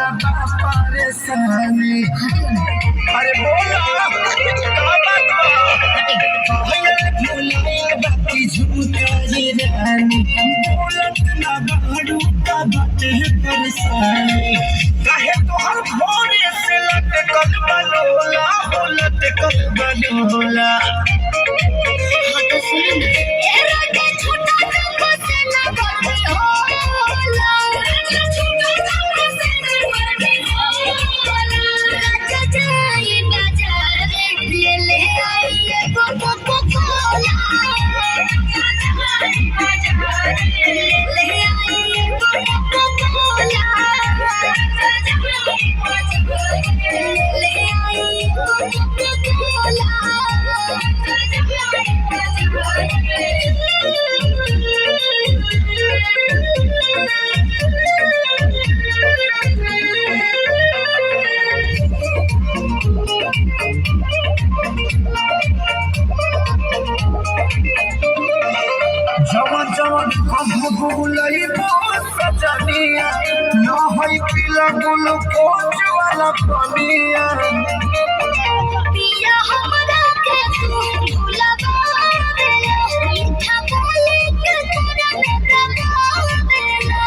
हमारा बापा परेशानी। अरे बोला बाकी झूठा ये रानी बोलत ना बाड़ू का बाटे परेशानी। काहे तो हर भोरे से लटकल बलोला हो लटकल बलोला। जवन जवन भूलई सजनिया न होई पीला ग्लूकोज वाला पनिया। पिया हमरा के तू भुलावा देला मीठा बोले के तोरा में दबा देला।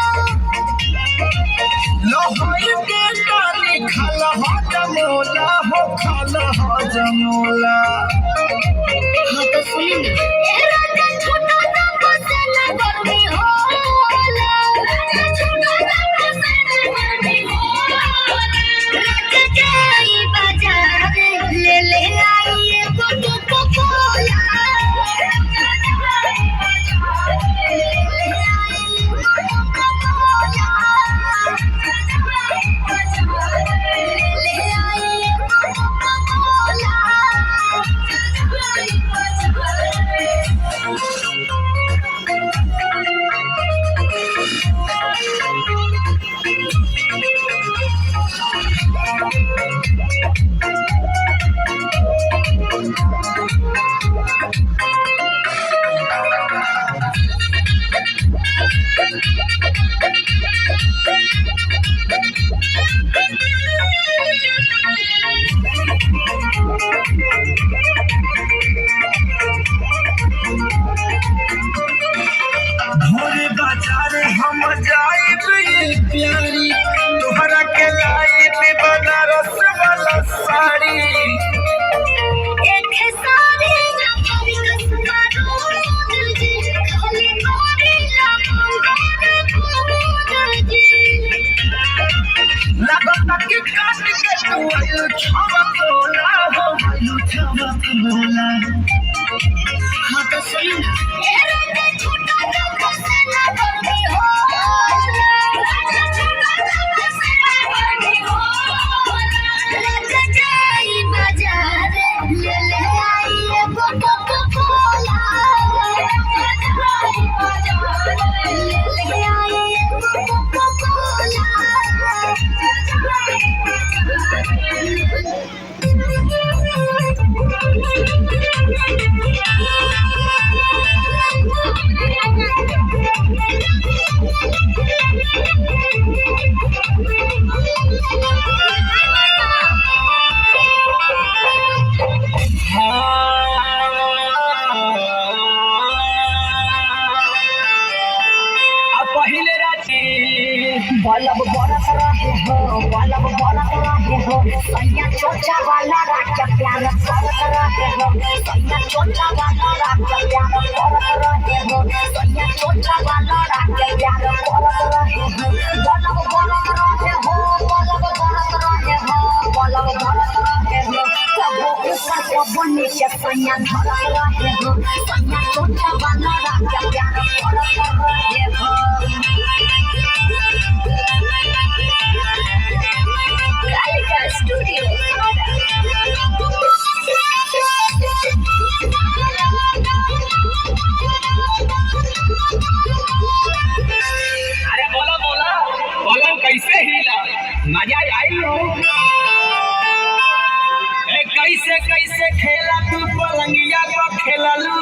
न होई के काली खाला हो जमोला हो खाला हो जमोला। हाँ तो सुनी ना ए राजा छोटा सा फसेला गर्मी होला छोटा सा फसेला गर्मी होला। राजा जाई बाजार ले ले आई एगो कोकोला। ले ले आई एगो कोकोला। ले आई एगो कोकोला। भोरे बाजार हम जाइब प्यारी तोहरा के लाइब बनारस वाला साड़ी। एक सारी नफरी कसमा रोज जी खाली मोरी लंगर खोज जी। लगता कि काट के तू आयु छवा तोला हो आयु छवा तोला। हाँ तो सुन ना ए राजा छोटा सा फसेला गर्मी होला छोटा सा फसेला गर्मी होला। राजा जाई बाजार ले ले आई एगो कोकोला। जाई बाजार ले ले आई एगो कोकोला। पहले राती बलब बरत रहे हो बलब बरत रहे हो सैया चोचा वाला राजा प्यार करत रहे हो सैया चोचा वाला राजा प्यार करत रहे हो सैया चोचा वाला राजा प्यार करत रहे हो। बलब बरत रहे हो बलब बरत रहे हो बलब बरत रहे हो कबो ऊपर कबो नीचे सैया धरत रहे हो सैया चोचा वाला राजा प्यार करत रहे हो। Kalika Studio. अरे बोला बोला बोला कैसे हिला मजा आई हो। कैसे कैसे खेला तू पलंगिया पर खेललू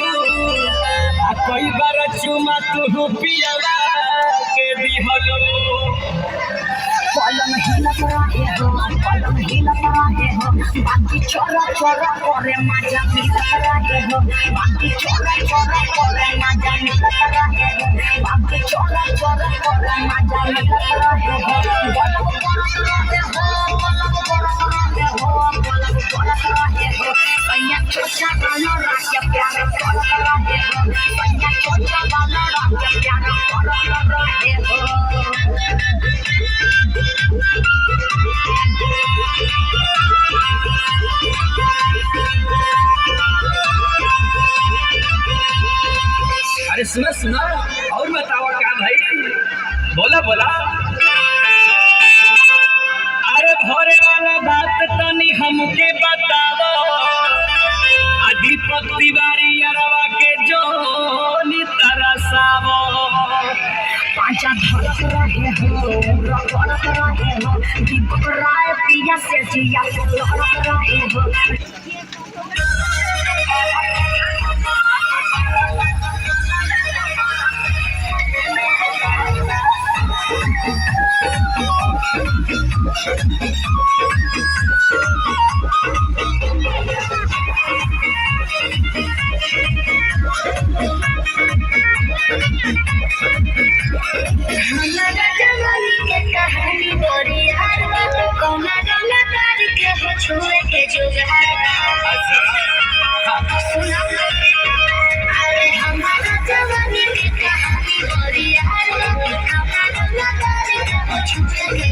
कई बार चुमा तू पियला के दिहलो। पलंग हिलत रहे हो पलंग हिलत रहे हो बाकी चोरा चोरा करे मजा मिलत रहे हो बाकी चोरा चोरा करे मजा मिलत रहे हो बाकी चोरा चोरा करे मजा मिलत रहे हो पलंग करत रहे हो पलंग करत रहे हो पलंग करत रहे हो सैया चोचा वाला रात प्यार करत रहे हो सैया चोचा वाला रात प्यार करत रहे हो अरे सुना सुना और बताओ क्या भाई बोला बोला अरे भोरे वाला बात तनी हमके बताओ दीपक तिवारी अरवा के जोनी तरसावो पांचा धरत रहे हो रगड़त रहे हो दीपक राय पिया से जिया लहरत रहे हो हमारा जवानी के कहानी बड़ी यार कौना गंगा तार के हो छुए के जुगार सुना अरे हमारा जवानी के कहानी बड़ी यार कौना गंगा तार के हो छुए के